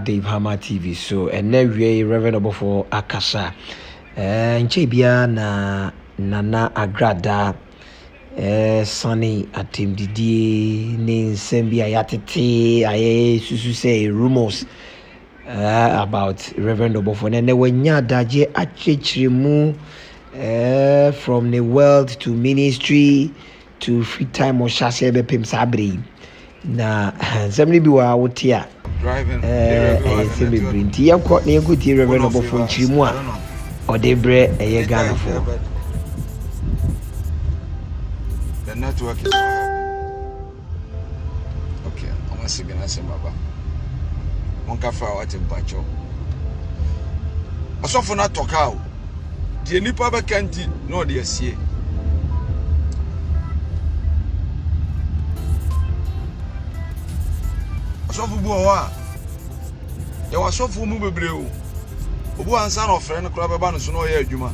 Dave Hammer TV so and we Reverend for Akasa nchebia na Nana Agrada Sunny Atimdidi ne nsɛm a yatete aye susu say rumors about Reverend Obofo na wanya daje akyekiremu from the world to ministry to free time or shase be pem sabre na nsɛm bi wa wotia driving nsɛm be brinti yakɔ na yɛkuti Reverend Obofo nkyiremu a ɔde brɛ ɛyɛ Ghana for the network is okay. I'm a signal baba one cafe what in Pacho I saw for not talk out the nipa ba kanti no de asie I saw for boa there was so for mu bebre o obu ansa na ofre no kura beba no so no ye adwuma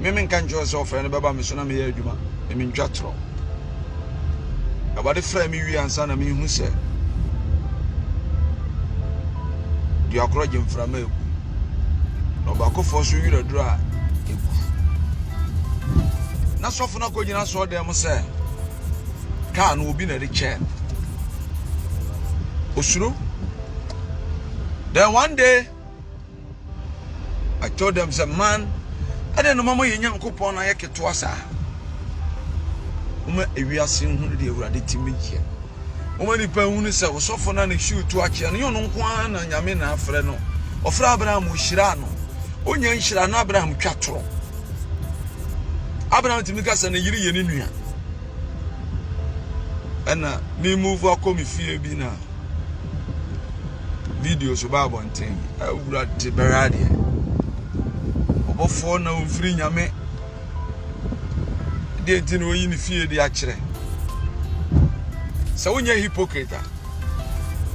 Mimi nka njo so ofre no beba me so na me ye adwuma me ntwa tro abade fra mi wi ansa na me hu se di akro je mfra ma eku no ba ko fo so wi raduro a eku na sofo na ko gina so dem se ka no obi na de che osuro. Then one day I told them, say, man, I don't know mama yenyan kupon na yake tuasa. We are seeing who they were here. Ni pa hunu se osofo na ne shoot to achi na yono nko na nyame na afre no. Ofra Abraham ushira no. Onya nshira no Abraham twatoro. Abraham timika se na yiri ye ne nua. Ana me move akomi fie bi na videos about one thing. I would have to berade. Obofo na umfiri nyame. De tinu oyi ni fie de akire. Sa wonya hypocrite.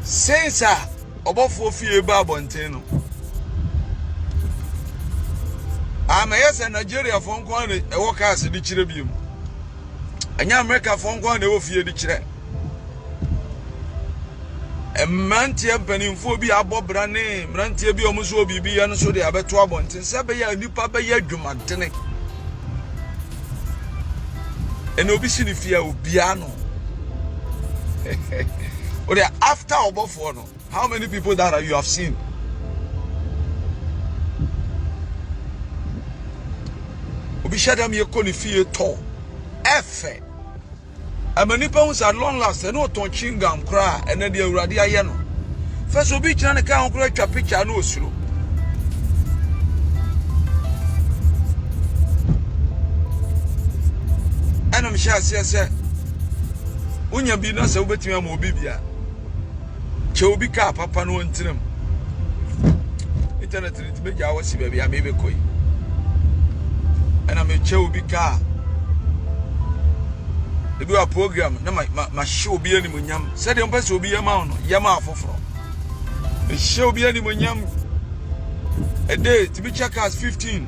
Since obofo fie ba bonten no. Ama yes Nigeria fo nko na e wo case di kire biem. Anya America fo nko na e wo fie di kire. Mmantie mpanimfo bi abobra ne mrantie bi omuso obibi ya no so de abeto abonten se be ya nipa be ya dwumadene eno obi si ni fia obia no or after obofo no how many people that you have seen obi shadam ye ko ni fie to efe amanipa hu sa long last no ton chingam kra ene de awurade aye no first obi kira ne ka kra twa picture no osuro anam sha se unya bi na se obetimi am obi bia che obi ka papa no ntirim internet rit be ja wasi bia me be koi anam che obi ka do a program na ma show bi ani munyam said the person obi yama no yama afoforo e show bi ani munyam a day to be check as 15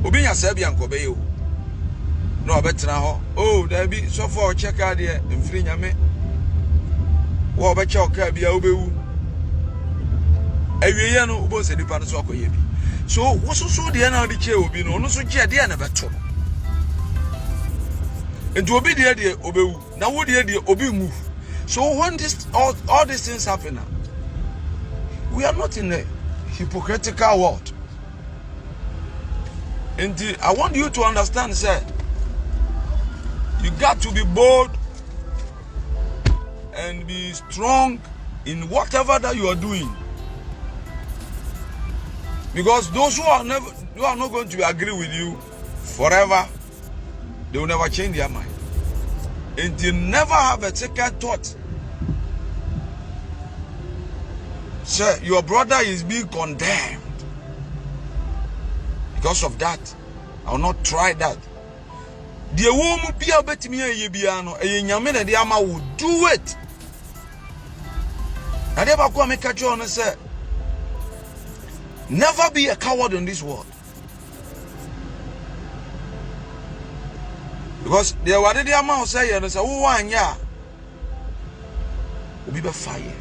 obi nya sabi ankobe yo no obetra ho oh there be so for check out there mfiri nyame wo obecha oka bia obewu awiye no obo se dipa no so akoye bi so wososo de na de che obi no no so je de na beto enti obi de obewu na wo de obi move so when this all these things happen now, we are not in a hypocritical world and I want you to understand sir you got to be bold and be strong in whatever that you are doing. Because those who are not going to agree with you forever, they will never change their mind. And they never have a second thought. Sir, your brother is being condemned. Because of that, I will not try that. The woman Pia Betimia Yebiano, a Yamina de Ama will do it. I never go make a journey, sir. Never be a coward in this world. Because the awade the amount say you say who wan ya obi be fire.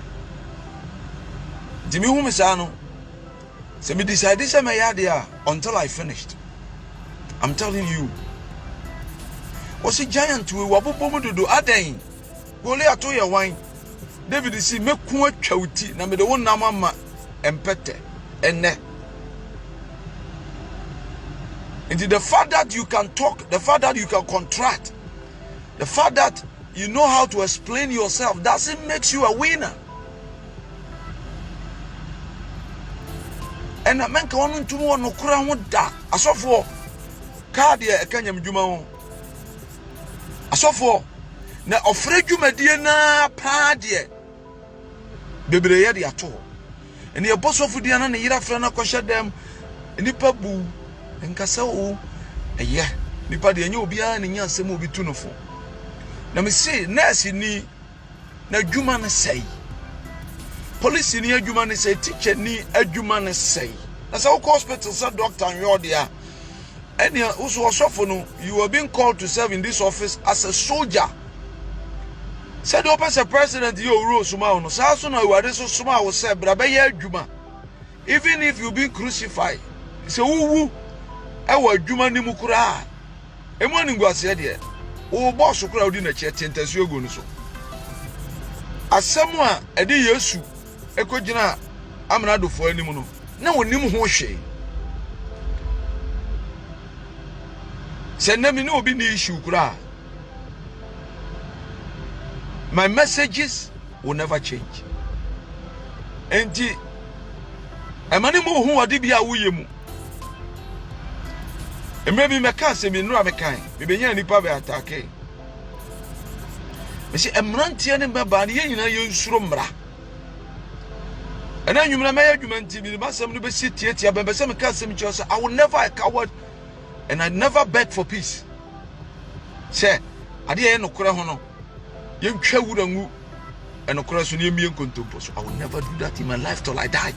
Dimi hu me say no. Say me decide say me ya there until I finished. I'm telling you. Was a giant we were bomu do aden. Goliath to your wine. David see me ku atwauti na me de won namama empete enne. And the fact that you can talk, the fact that you can contract, the fact that you know how to explain yourself doesn't make you a winner. And a man can to one no crown with that. As of for Cardia, a Kanyam Juma. As of for now, afraid you may dear na padia. Baby, at all. And the boss of the Anna Yira Frana Kosha them in the pabu. Nkasa o eye nipa de enye obi a ne nyansem obi tu no fo na me say nurse ni na adwuma ne sei police ni adwuma ne sei teacher ni adwuma ne sei na say hospital say doctor anyo de a ene uso osofo no you are being called to serve in this office as a soldier said the opposite president you rule suma no say so na you are so suma wo say bra be ye adwuma even if you been crucified say wuwu ewa adwuma ni mu kura emu ani ngwase de wo boss kura odi na che tentasu ego no so asem a ede Yesu ekogina amnado fo animu no na wonim ho hwe se na mi na obi ni issue kura my messages will never change enti emani mo hu ade bia wo yemu maybe me can say me no me kan me benya nipa be attack me say emrantie ne baba ne yina ye nsuro mra ena nwumra me adwuma nti bi ba sam no be sitietia be se me can say me chose I will never a coward and I never beg for peace say ade ye no kora ho no ye ntwa wurangu eno kora so ne mie nkontompo so I will never do that in my life till I die.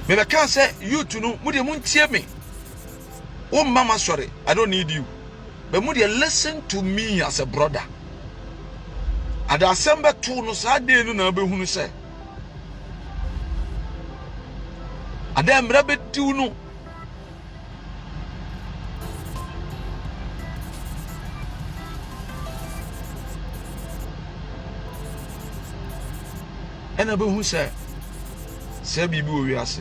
Me can say you to know mudi muntie me. Oh mama sorry, I don't need you. But mudi listen to me as a brother. Ada asembe to no sa de no na be hunu say. Ada mra be tu no. Ena be hunu say. Say bibi o wi ase.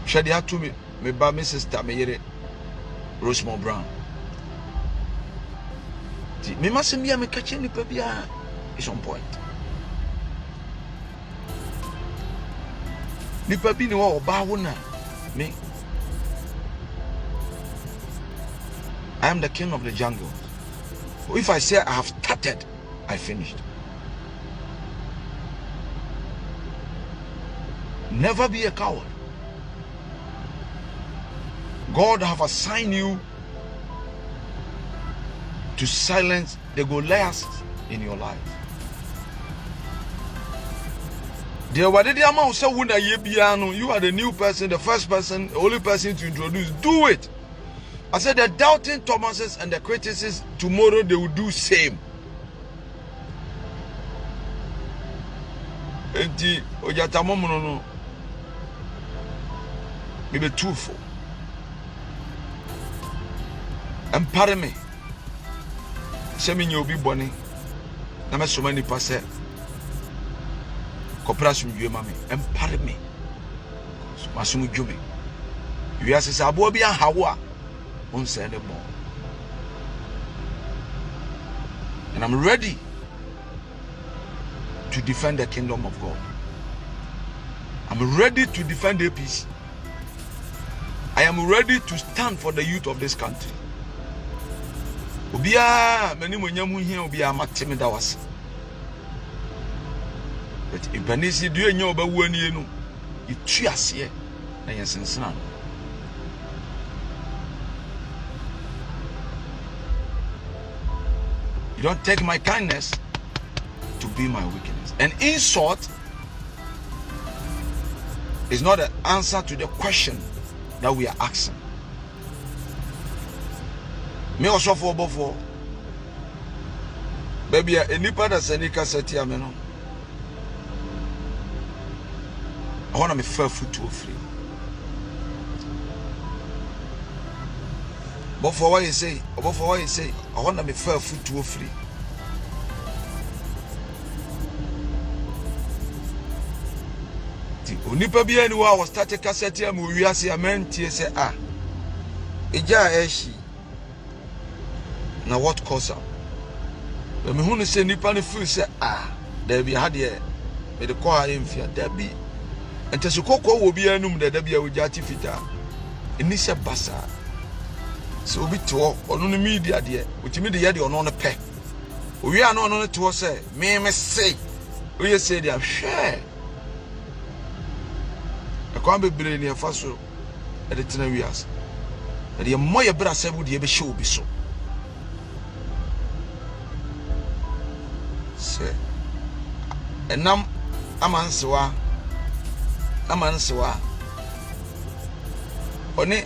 Shadi atu me ba me sister me yere Rosemont Brown. Ti me masem bia me kache nipa bia is on point. Nipa bi ni wa oba wo na me. I am the king of the jungle. If I say I have started, I finished. Never be a coward. God have assigned you to silence the Goliaths in your life. You are the new person, the first person, the only person to introduce. Do it. I said the doubting Thomases and the critics tomorrow they will do same. Enti ojatamomo no. Be truthful. And pardon me. Say me you be boni. Na me so many passe. Cooperation you mama. And pardon me. So masum djumi. You are say abo bi anhawo a. On say no more. And I'm ready to defend the kingdom of God. I'm ready to defend the peace. I am ready to stand for the youth of this country. Obia many monyamu here obia mateme da was. But in Panisi do you oba wani no itu ase na yensensena. You don't take my kindness to be my weakness. And insult It's not the answer to the question that we are asking. Me also for before. Baby, enipa da sani kaseti ame no. I want to me fair food to free. But for what you say, I want to me fair food to free. Onipa bi eni wa was start cassette am wi ase amantie say eja eshi na what cause am be me hunu say nipa no feel say there be had here me de call him fear there be ente so kokko wo bi anum da bi a wo jati fita eni se basa so obi to ono no media de otimi de ye de ono no pe owi ano ono no to say me say we say dey hwe akwan bebre ni afa so e de tena wias e de moye bra sabu de be hye obi so se enam amansewa oni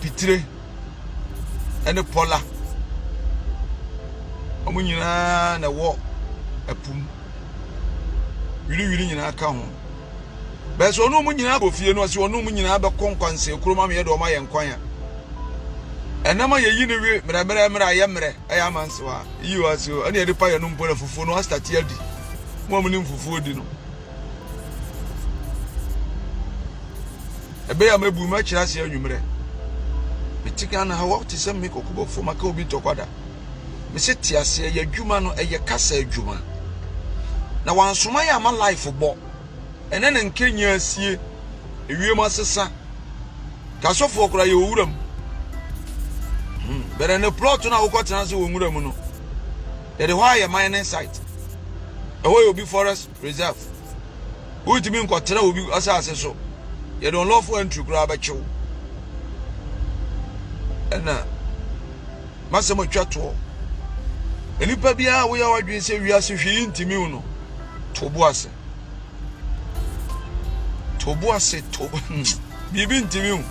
pitire ene pola omunyina na wo apum wiri nyina ka ho beso no mu nyina bofie no se ono mu nyina be konkwanse kuroma me ye do ma ye nkwan enama ye yi ne we mra ye mre eya mansewa yi waso ene de pa ye no mpola fufu no start ye di mo amuni fufu di no ebe ya mebu ma kira se anwumre bitika na hawa ti se me kokubo fo maka obi tokwada me se ti ase ye adwuma no eye kasa adwuma na wansoma ya ma life bo ene ne nkenya asie ewiem asesa kasofo okura ye owuram bere ne plot na wokotena se wonwuram no de why ye mining site away obi forest reserve utimi nkotena obi asase so ye don lawful entry kura ba chew ena masemo twato enipa bia wo ya wadwen se wiase hwe ntimi no tobo ase bibi ntimi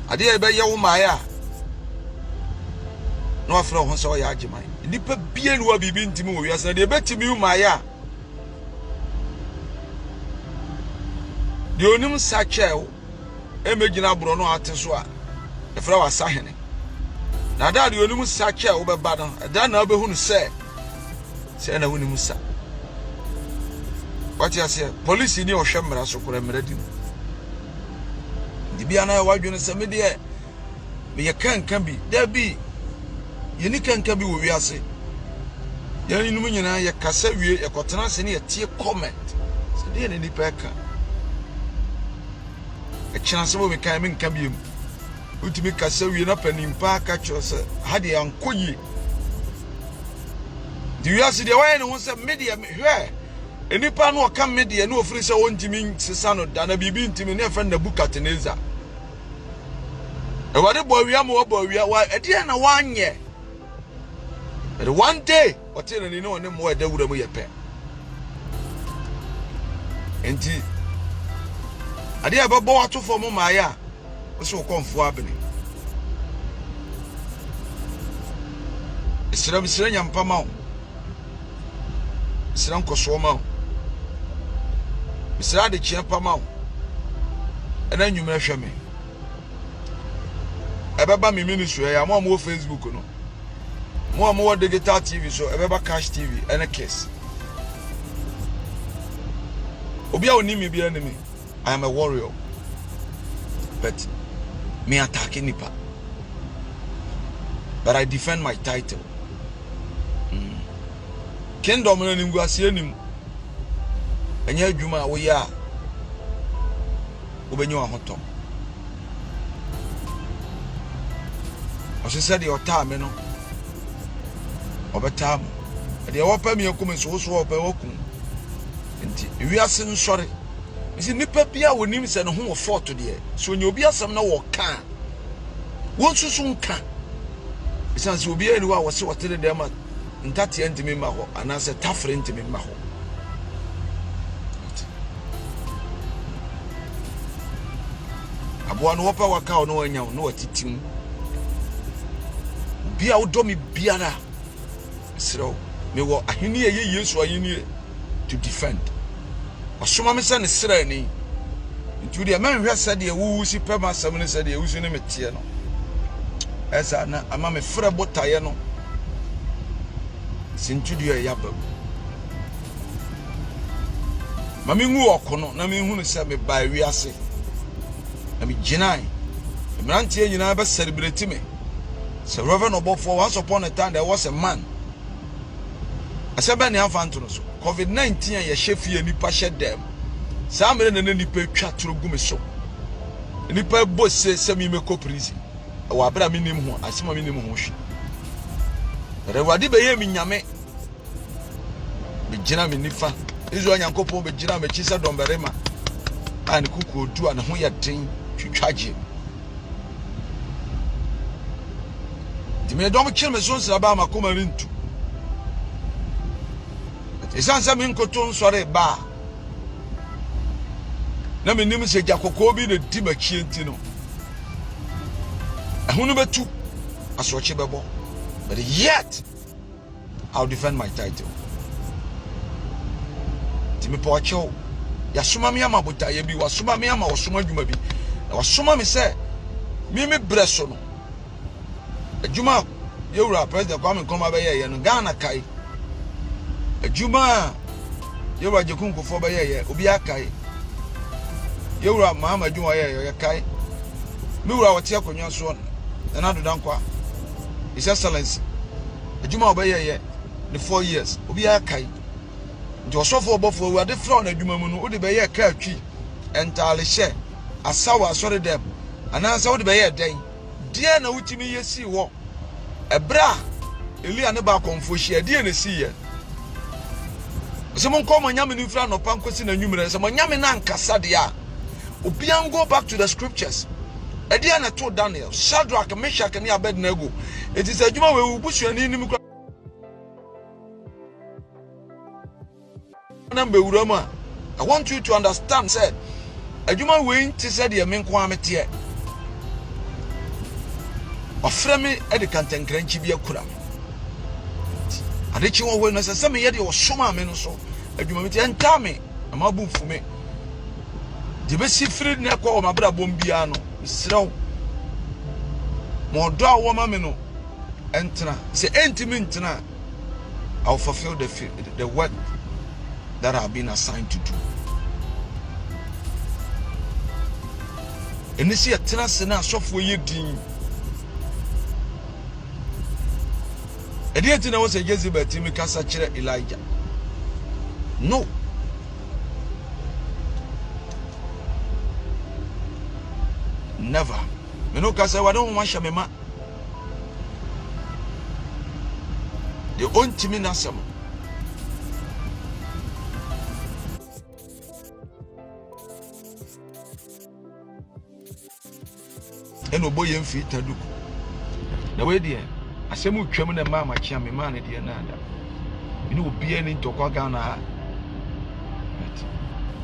ade ebe ye wo maaya no afro ho so ya agiman nipa bia no bibi ntimi wo wiase de betimi wo maaya de onim sachew emegina bro no ateso a efra wasahene na da de onim sachew be ba no da na be hunu se na onim sa what you say police ni ohwemra so kora mradi di bia na wadwene se me de me ye kankan bi da bi ye ni kankan bi wo wiase ye ni num nyina ye kasa wie ye kotena se ne ye tie comment se de ne ni peka e chance bo me kan me nka biem utimi kasa wie na panimpa ka cho se ha de ankoyi di wiase de waye ne ho se media hwe enipa no ka media no ofiri se wontimi sesa no da na bibi ntimi ne fa na Nebukadnezar e wade bo awia mo bo awia wa ede na wanye but one day otene ni no ne mo eda wura mo yepe enti ade ababo wato fo mo maaya o se okonfo abene isira nyampa ma o isira nkoso ma o isira de chiapa ma o ena nwumre hwe me ebeba me ministry ya mo Facebook no mo digital TV so ebeba Cash TV ena Kiss obi a oni me bia ne me I am a warrior but me attacking nipa but I defend my title kingdom na ningu asienim enya adwuma wo ya obenyo ahoto ose said your time no obetam de wopa mi akum so opa wokum enti wiase nsore isi nipa bia wonim se no ho fort de so nya obi asem na wo ka won susu nka isan se obi ani wa wo se wotere de ma ntate ntimi ma ho anase tafre ntimi ma ho aboa no wopa waka no wanya no watitim bia wodo me biara sero me wo ahini ye Yesu ahini to defend wasoma me se ne sera ni nti de man hwɛ sɛ de wuwu si pɛma asɛm ne sɛ de wusu ne metie no esa na ama me frɛ botaye no sintudu ya bam mami ngu okono na me hunu sɛ me ba wiase na me ginai mrantie nyina ba celebrate me so Reverend Obofo once upon a time there was a man asaba ne afanto no so COVID-19 ya hwefie nipa hye dem saa mere na nipa twa toro gu me so nipa bose se mi me ko prison wa abra mi nim ho asema mi nim ho hwe rewade be ye mi nyame be gina mi nifa izo nyankopon be gina me chi se domberema an kuku odu an ho ye den twitwaje dime dom kire me so nsra ba makoma rintu esansa mi nkoto nsore ba na me nim se jakoko bi na di machie enti no ehunu betu asoche bebo but yet I'll defend my title timi pocho ya soma me ama botaye bi wasoma me ama wasoma dwuma bi wasoma me se me breso no adwuma yewura president Kwame Nkrumah be ye no Ghana kai adwuma yewura Jekunkofo be ye obi akai yewura Muhammad adwuma ye kai me wura wote akonwa so na do dankwa His Excellency adwuma be ye the 4 years obi akai nti osofo obofo we ade fra na adwuma mu no odi be ye ka atwi entale hye asawa asore dem anansa odi be ye den die na wutimi yesi wo ebra Elia ne ba konfo hye die na si ye se mon ko manyame ni fra no pankosi na nwumre se manyame na nkasa de a obi an go back to the scriptures edie na to Daniel Shadrach Meshach and Abednego it is adwuma we ubusuani nim kra number urama I want you to understand said adwuma we nti said ye menko amete ofreme e de kantankranchi bi akura adechi wo we no se me ye de wo soma me no so adwuma me ti entame amabu fume de be sifri ne ko o mabra bom bia no srew mo do awo ma me no entra se entimi ntra I'll fulfill the work that I have been assigned to do. And this year, tenants and software ye ding. And yet, I was a Jezebel Timmy Casachera Elijah. No. Never. You know, because I don't want Shamema. The own Timmy Nassam. Eno boy mfi taduku na we de asemu twam na mama chia me man de na ada ene obi ani ntokwa Ghana ha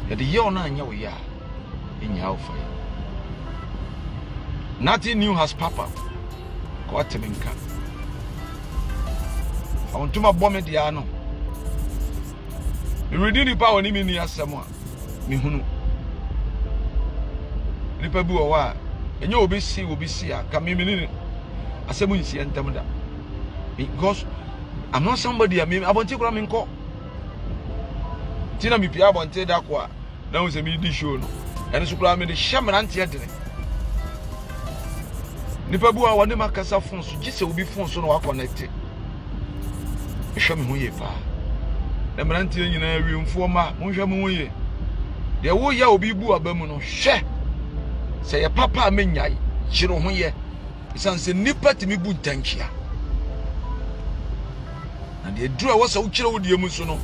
ya de yo na anya we ya enya ofa nothing new has pop up ko atemenka awuntuma bome de ano iredi ni pa woni mi ni asemu a mi hunu nipa bi wo wa enye obi si aka mimini asemu nsi entam da because I'm not somebody I mean abonti kura me nko tina mi pia abonti da kwa na wo se mi di show no ene so kura me de hyamra nte de nipa bu a woni makasa phone so gise obi phone so no wa connect ehwe me ho ye pa na mranti nyina wiemfo ma mo hwe mo ho ye de wo ya obi bu abamu no hwe say ya papa menyai chiro ho ye isanse nipa timi bu ntankia na de dura wo sa wo chiro wo de mu so no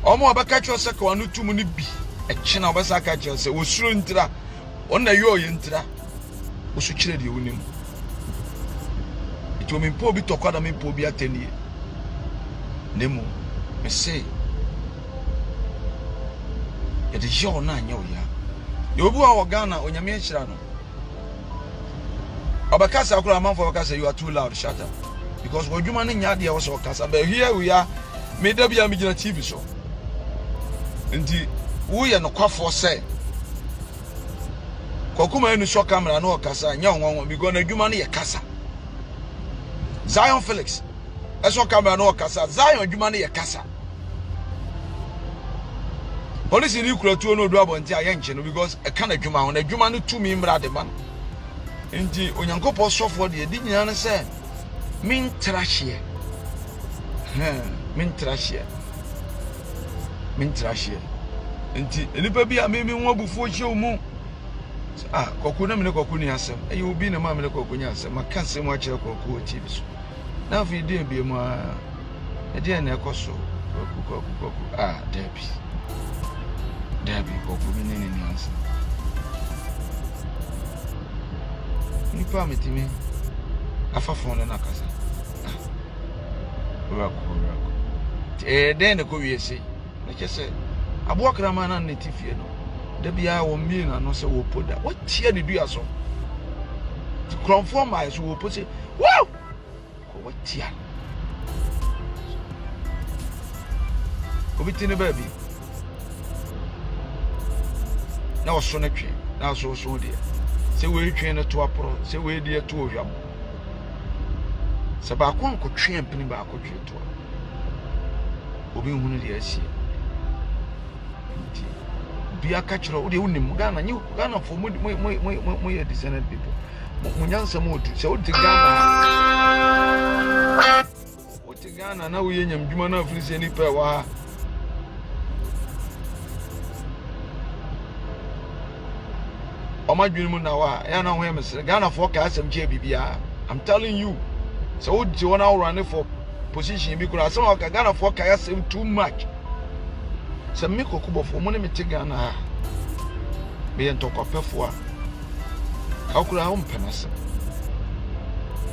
omo abaka cho se ka wanu tumu ni bi e china obasa ka cho se wo suro ntira on na yo ye ntira wo su chire de wonim ito mi po bi tokwa da mi po bi atenie nemo me say it is your na nya oya you obu a Ghana onyame nhira no abakasa akura amanfo abakasa you are too loud, shut up, because wodwuma no nya de wo so kasa but here we are me da bia me gina TV so nti wo ye no kwafo say kokuma enu show camera no kasa nya wonwon because na dwuma no ye kasa Zion Felix eso camera no kasa Zion dwuma no ye kasa police ni kura tuo no do abonti aye nche no because e kana dwuma ho na dwuma no tumi mra de ma nti onyankopɔ sɔfo de di nyina ne sɛ min trashie nti enipa bi a me nwa bufuo hye mu koku na me ne koku ni asɛm ɛyɛ obi na ma me ne koku ni asɛm maka asɛm a kyerɛ koku o TV so na afi de bi mu a ɛde na ɛkɔso koku Debbie koku me ne ni asɛm nipa metimi afafon na kasa rako den ne ko wiese na kese aboakra ma na netifie no da bia wo mi na no se wo poda wo tie ne dua so ti kronfo ma so wo pose wow ko wo tie ko bitine baby na wo so na twe na so de se we twen no to apro se we die to ohwam se ba kon ko twen pini ba ko twen to obi hunu de asi bia ka kiro de wonim Ghana for mo ye descendant people mo nyansa mo du se odi Ghana na wo ye nyam dwuma na afiri se ni pa wa Omadwin na wa ya na ho emesere Ghana for ka asem je bibia I'm telling you so what you want to run for position because some of Ghana for ka asem too much so me kokubo for money me te Ghana be en tokopefo a akura ho mpenase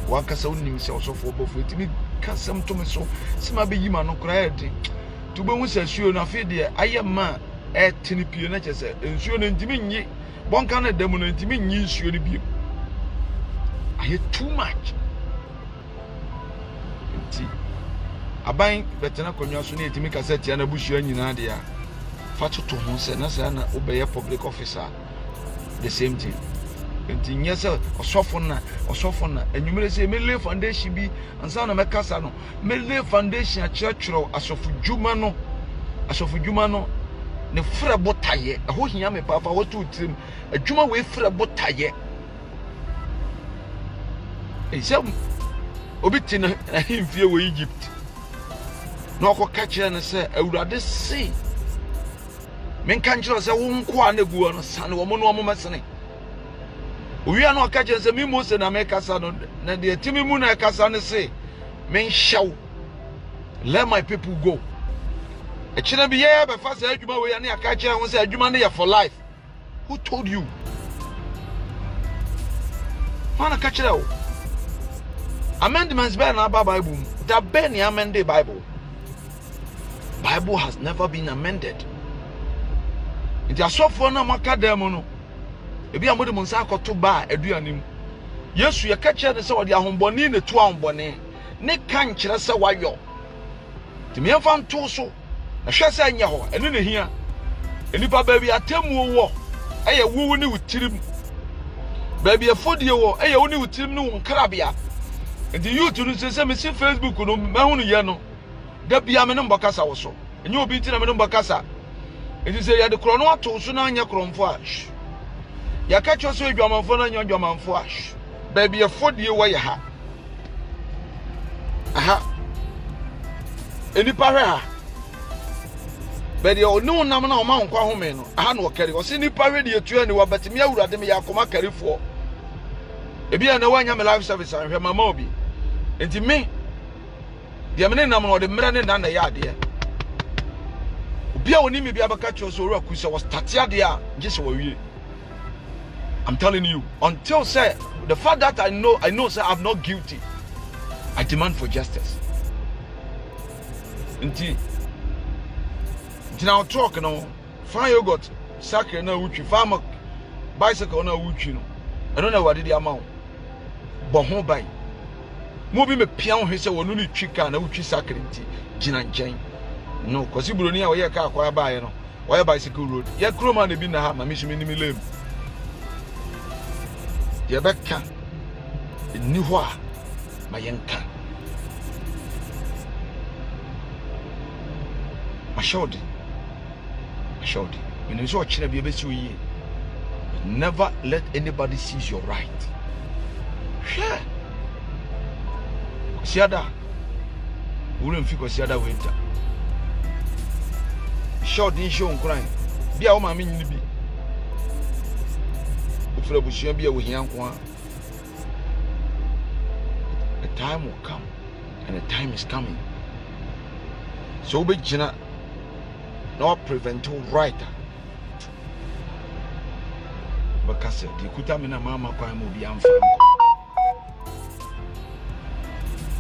wa kasa unim se osofo bofo etimi kasem to me so sima be yima no kura edi to be hu sasuo na fe de ayema etini pie na chese ensuo na ntimi nyi bonka na demu na ntimi nyi nsuo ni biem aye too much nti aban betena konwa so na etimi kasa tia na busuo nyina de a fa toto ho se na sa na obeye public officer the same thing nti nyese osofo na enwumere se mele foundation bi ansa na mekasa no mele foundation a church asofu dwuma no ne frɛ botaye ɛho hia me papa wotu trim adwuma we frɛ botaye ɛsɛ obi tina ahimfie wɔ Egypt na ɔkɔ kyerɛ ne sɛ awurade se menka nkyerɛ sɛ wo nko a na guo no sane wo mo no mo mesene owia na ɔka kyerɛ sɛ me Mose na mekasa no na de timi mu na ɛkasa ne se menhyew let my people go Echina bi ye be fa say adwuma we ya na aka kire ho say adwuma na ye for life. Who told you? Mana ka kire o. Amendments be na ba Bible. Da be ni amend the Bible. Bible has never been amended. It is so for na maka dem no. Ebi amode mo nsa akoto ba aduanim. Yesu ye ka kire say odi ahomboni na tu ahomboni. Ne kan kire say wayo. Timi emfa nto so na hwɛ sɛ nya hɔ ɛno ne hia enipa baabi atemu wɔ ɛyɛ wuwu ne wutirim baabi afodie wɔ ɛyɛ wo ne wutirim ne nkrabea nti youth no sɛ me si Facebook no mahunu yɛ no da bia me ne mbɔkasa wɔ so enye obi nti na me ne mbɔkasa nti sɛ yɛde korɔ no ato so na anya korɔmfo a yɛka kyerɛ so adwamanfo na anya adwamanfo a baabi afodie wɔ yɛ ha enipa hwɛ ha but you no nam na o ma nkwa home no aha na o kare o se nipa hwe de etua ni wa betimi awurade me yakoma kare fo ebi na wanya me live service ahwe mama obi enti me de me nam na o de mre ne na ya ade obi a woni me bia baka cho so ora kusa was start ade a nje se wawie I'm telling you until say the fact that I know say I'm not guilty I demand for justice nti now talk no fan yogurt sacre na wutwi farm bicycle na wutwi no eno na wade di ama bo ho ban mo bi me pia ho hwese wonu ni twi ka na wutwi sacre nti gina nchen no kosi buroni a wo ye ka akwa baaye no wo ye bicycle road ye kroma na bi na ha ma mi shimi ni mi lem ye beka ni ho a ma yenka ashodi when you so chine bi be si yi never let anybody seize your right share siada wure mfi ko siada winter short din show nkran bia wo ma me nyini bi ofra bushia bia wo hia nko a the time will come and the time is coming so be gina no prevent right because the kuta me na mama kwa mo bi amfa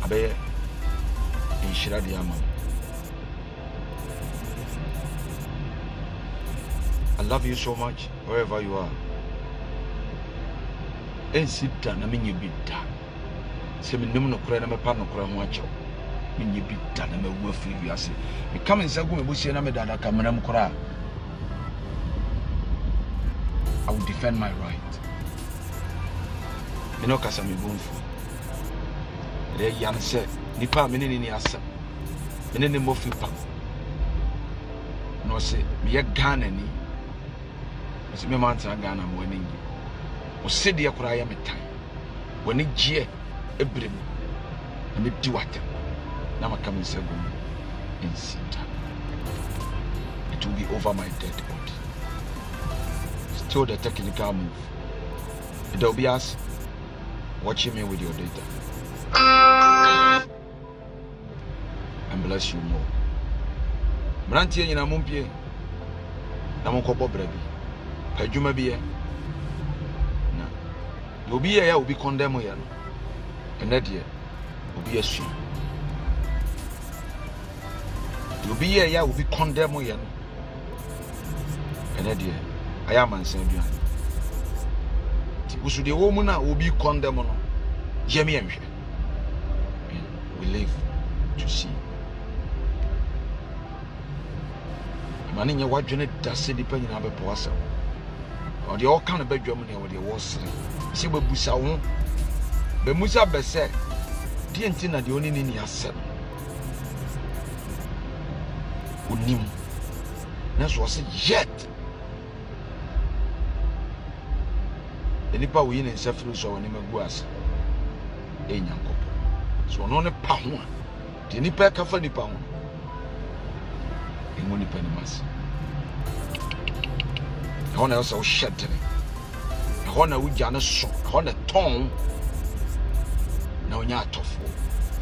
abe inshira di ama I love you so much wherever you are en sita na menye bidda se me nim no kora na me pa no kora ho acho menye bidda na me wu afiri wiase me come nsa go me bosie na me dada kamera m kora I will defend my right. Me no kasa me bonfu. Le yan se nipa me ni asa. Me ne mo fi pa. No se me ye Ghana ni. Se me man tra Ghana mo ni. O se de yakura ya metan. Woni gie ebrem. Na me di watem. Na maka me se go in sita. It will be over my dead body. Still the technical move. They'll be us watching me with your data. And bless you more. Brantie nyina mumpie. Na monkobo brabi. Padwuma bi e. Na. Obi ya obi condemn ya no. Ene de obi asu. Obi ya obi condemn ya no. Ene de I am answered. We should the woman will be condemned. We live to see. Man in your what journey does say depending on the person. Or the all kind of bedroom or the was. See what Busa won't. But Musa Besse, the antenna the only in your son. Unim. That's what yet. Nipa we in sefru so oni magu asa enyankop so no ne pa ho a de nipa ka fa nipa ho emu nipa ni mas ho na so shetere ho na wugya ne so ho na ton na onya atofo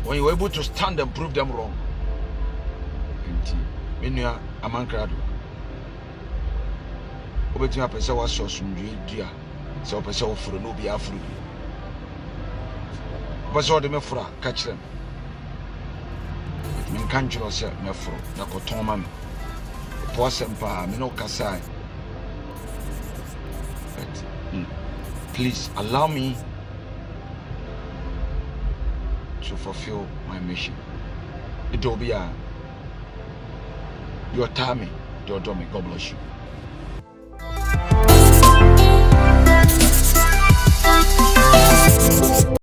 when you were able to stand and prove them wrong enti menua amankrado obetima apese wa so sundwe dua so person ofro no be afro person de me fra ka kire me kan juro se me fro na ko ton ma me po sempa me no kasai but please allow me to fulfill my mission. It will be your time, your domain. God bless you.